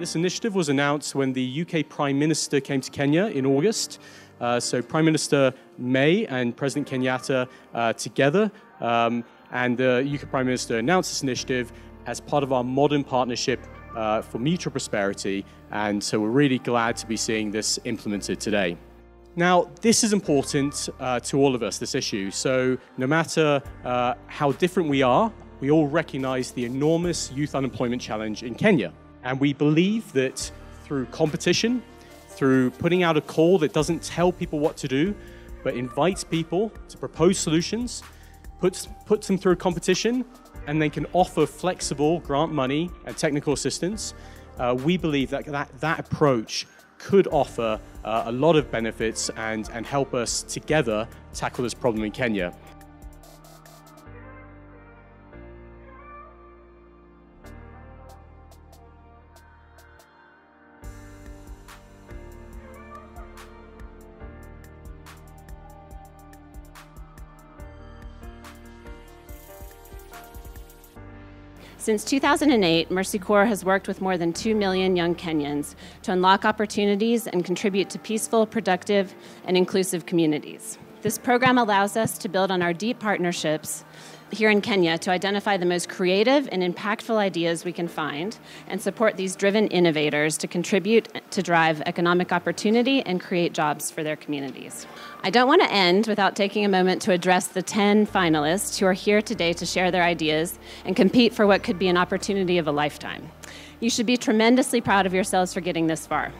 This initiative was announced when the UK Prime Minister came to Kenya in August. So Prime Minister May and President Kenyatta together, and the UK Prime Minister announced this initiative as part of our modern partnership for mutual prosperity, and so we're really glad to be seeing this implemented today. Now, this is important to all of us, this issue. So no matter how different we are, we all recognize the enormous youth unemployment challenge in Kenya. And we believe that through competition, through putting out a call that doesn't tell people what to do, but invites people to propose solutions, puts them through competition, and they can offer flexible grant money and technical assistance, we believe that approach could offer a lot of benefits and help us together tackle this problem in Kenya. Since 2008, Mercy Corps has worked with more than 2 million young Kenyans to unlock opportunities and contribute to peaceful, productive, and inclusive communities. This program allows us to build on our deep partnerships here in Kenya to identify the most creative and impactful ideas we can find and support these driven innovators to contribute to drive economic opportunity and create jobs for their communities. I don't want to end without taking a moment to address the 10 finalists who are here today to share their ideas and compete for what could be an opportunity of a lifetime. You should be tremendously proud of yourselves for getting this far.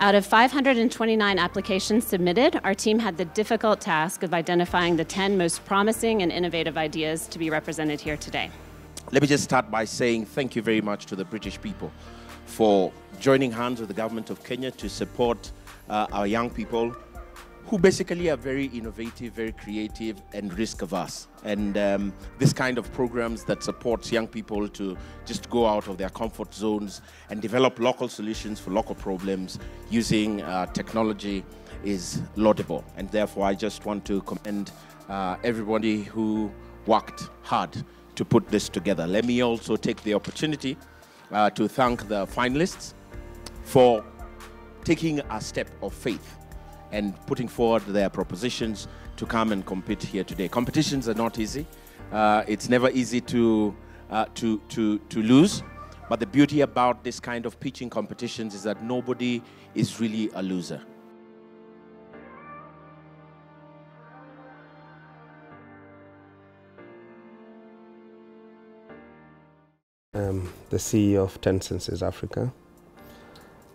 Out of 529 applications submitted, our team had the difficult task of identifying the 10 most promising and innovative ideas to be represented here today. Let me just start by saying thank you very much to the British people for joining hands with the government of Kenya to support our young people who basically are very innovative, very creative, and risk-averse. And this kind of programs that supports young people to just go out of their comfort zones and develop local solutions for local problems using technology is laudable. And therefore, I just want to commend everybody who worked hard to put this together. Let me also take the opportunity to thank the finalists for taking a step of faith and putting forward their propositions to come and compete here today. Competitions are not easy. It's never easy to lose. But the beauty about this kind of pitching competitions is that nobody is really a loser. The CEO of 10 Senses Africa.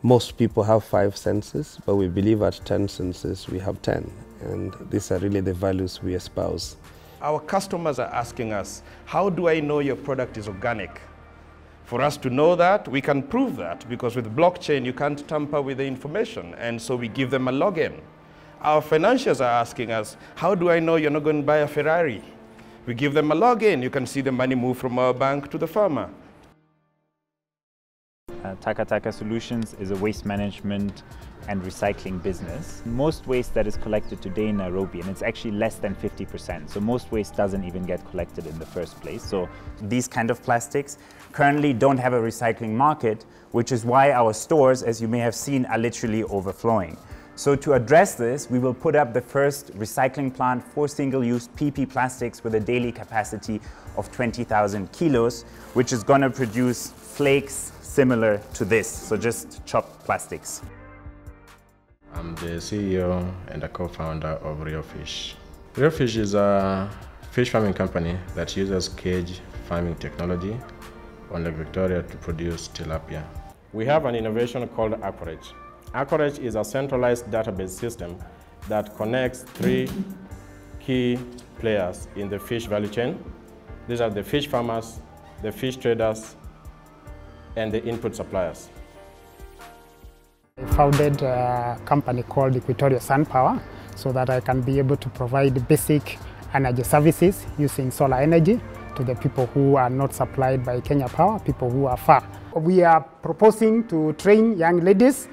Most people have 5 senses, but we believe at 10 senses we have 10, and these are really the values we espouse. Our customers are asking us, how do I know your product is organic? For us to know that, we can prove that, because with blockchain you can't tamper with the information, and so we give them a login. Our financiers are asking us, how do I know you're not going to buy a Ferrari? We give them a login, you can see the money move from our bank to the farmer. Taka Solutions is a waste management and recycling business. Most waste that is collected today in Nairobi, and it's actually less than 50%, so most waste doesn't even get collected in the first place. So these kind of plastics currently don't have a recycling market, which is why our stores, as you may have seen, are literally overflowing. So to address this, we will put up the first recycling plant for single-use PP plastics with a daily capacity of 20,000 kilos, which is going to produce flakes similar to this, so just chopped plastics. I'm the CEO and a co-founder of Real Fish. Real Fish is a fish farming company that uses cage farming technology on Lake Victoria to produce tilapia. We have an innovation called Aquarage. Aquarage is a centralized database system that connects 3 key players in the fish value chain. These are the fish farmers, the fish traders, and the input suppliers. I founded a company called Equatorial Sun Power so that I can be able to provide basic energy services using solar energy to the people who are not supplied by Kenya Power, people who are far. We are proposing to train young ladies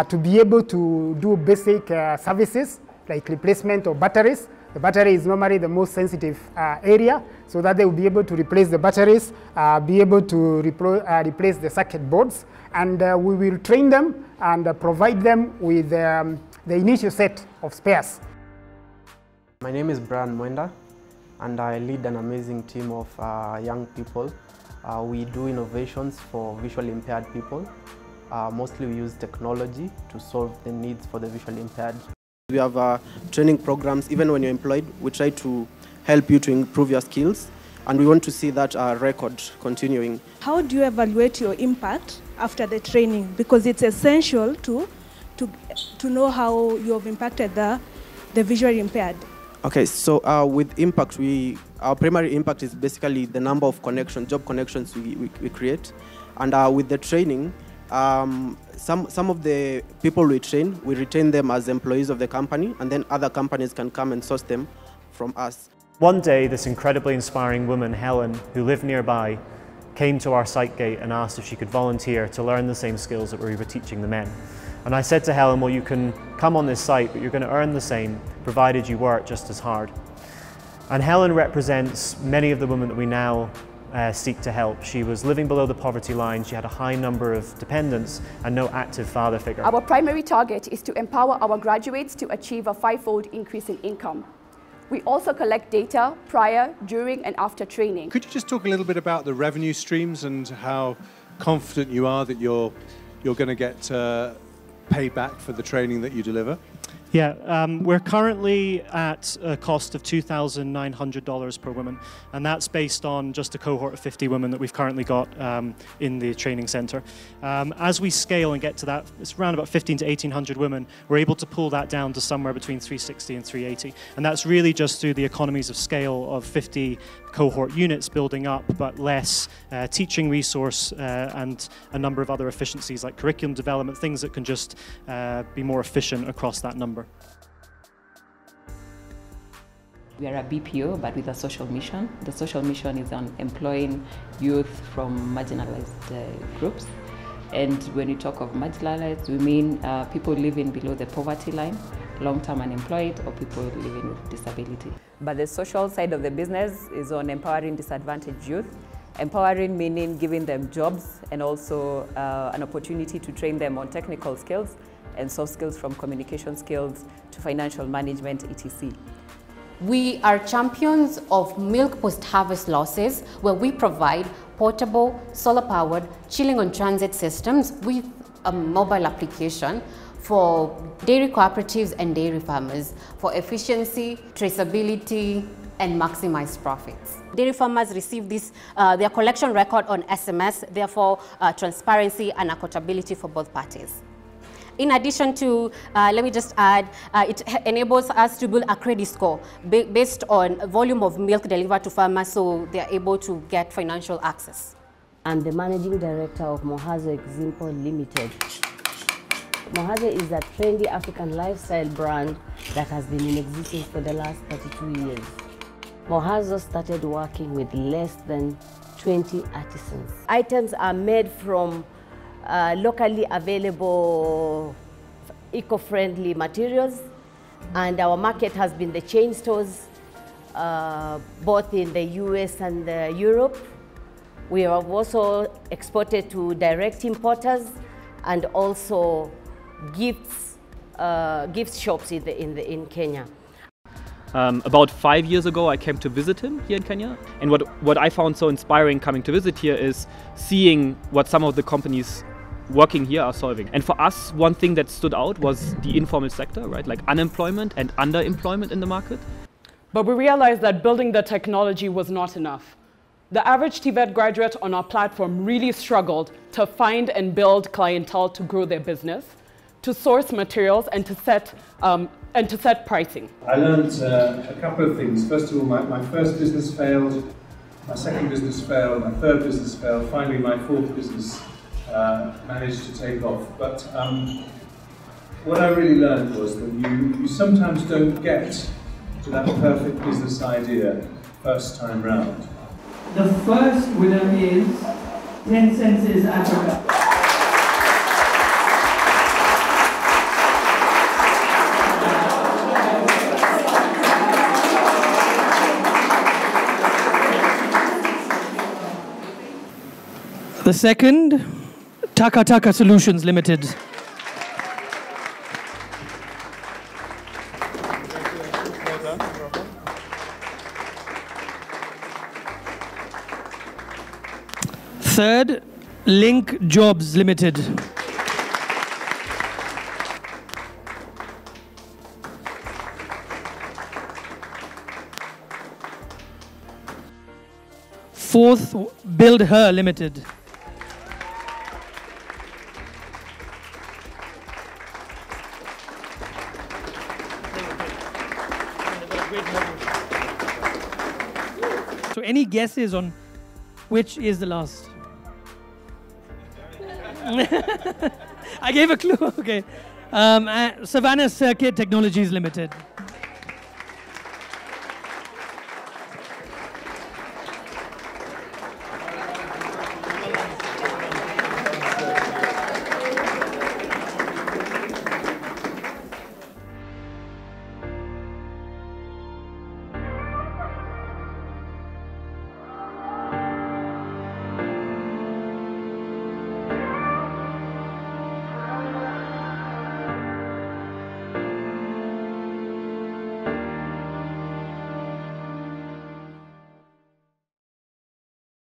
to be able to do basic services like replacement of batteries The battery is normally the most sensitive area, so that they will be able to replace the batteries, be able to replace the circuit boards, and we will train them and provide them with the initial set of spares. My name is Brian Mwenda, and I lead an amazing team of young people. We do innovations for visually impaired people. Mostly we use technology to solve the needs for the visually impaired. We have training programs. Even when you're employed, we try to help you to improve your skills, and we want to see that record continuing. How do you evaluate your impact after the training? Because it's essential to know how you have impacted the visually impaired. Okay, so with impact, our primary impact is basically the number of job connections we create, and with the training, some of the people we train, we retain them as employees of the company, and then other companies can come and source them from us. One day, this incredibly inspiring woman, Helen, who lived nearby, came to our site gate and asked if she could volunteer to learn the same skills that we were teaching the men. And I said to Helen, well, you can come on this site, but you're going to earn the same, provided you work just as hard. And Helen represents many of the women that we now seek to help. She was living below the poverty line, she had a high number of dependents and no active father figure. Our primary target is to empower our graduates to achieve a 5-fold increase in income. We also collect data prior, during and after training. Could you just talk a little bit about the revenue streams and how confident you are that you're going to get paid back for the training that you deliver? Yeah, we're currently at a cost of $2,900 per woman, and that's based on just a cohort of 50 women that we've currently got in the training center. As we scale and get to that, it's around about 1,500 to 1,800 women, we're able to pull that down to somewhere between 360 and 380, and that's really just through the economies of scale of 50 cohort units building up, but less teaching resource and a number of other efficiencies like curriculum development, things that can just be more efficient across that number. We are a BPO, but with a social mission. The social mission is on employing youth from marginalized groups. And when we talk of marginalized, we mean people living below the poverty line, long-term unemployed, or people living with disability. But the social side of the business is on empowering disadvantaged youth. Empowering meaning giving them jobs and also an opportunity to train them on technical skills and soft skills, from communication skills to financial management, etc. We are champions of milk post-harvest losses, where we provide portable, solar-powered chilling on transit systems with a mobile application for dairy cooperatives and dairy farmers for efficiency, traceability, and maximize profits. Dairy farmers receive their collection record on SMS, therefore transparency and accountability for both parties. In addition to, let me just add, it enables us to build a credit score based on volume of milk delivered to farmers, so they are able to get financial access. I'm the managing director of Mohazo Eximpo Limited. Mohazo is a trendy African lifestyle brand that has been in existence for the last 32 years. Mohazo started working with less than 20 artisans. Items are made from locally available eco-friendly materials, and our market has been the chain stores both in the US and Europe. We have also exported to direct importers and also gift shops in Kenya. About 5 years ago, I came to visit him here in Kenya, and what I found so inspiring coming to visit here is seeing what some of the companies working here are solving. And for us, one thing that stood out was the informal sector, right? Like unemployment and underemployment in the market. But we realized that building the technology was not enough. The average TVET graduate on our platform really struggled to find and build clientele to grow their business, to source materials, and to set pricing. I learned a couple of things. First of all, my first business failed, my second business failed, my third business failed, finally my fourth business managed to take off. But what I really learned was that you sometimes don't get to that perfect business idea first time round. The first winner is Tencent Africa. The second, Taka Taka Solutions Limited. Third, Link Jobs Limited. Fourth, Build Her Limited. So any guesses on which is the last? I gave a clue, okay. Savannah Circuit Technologies Limited.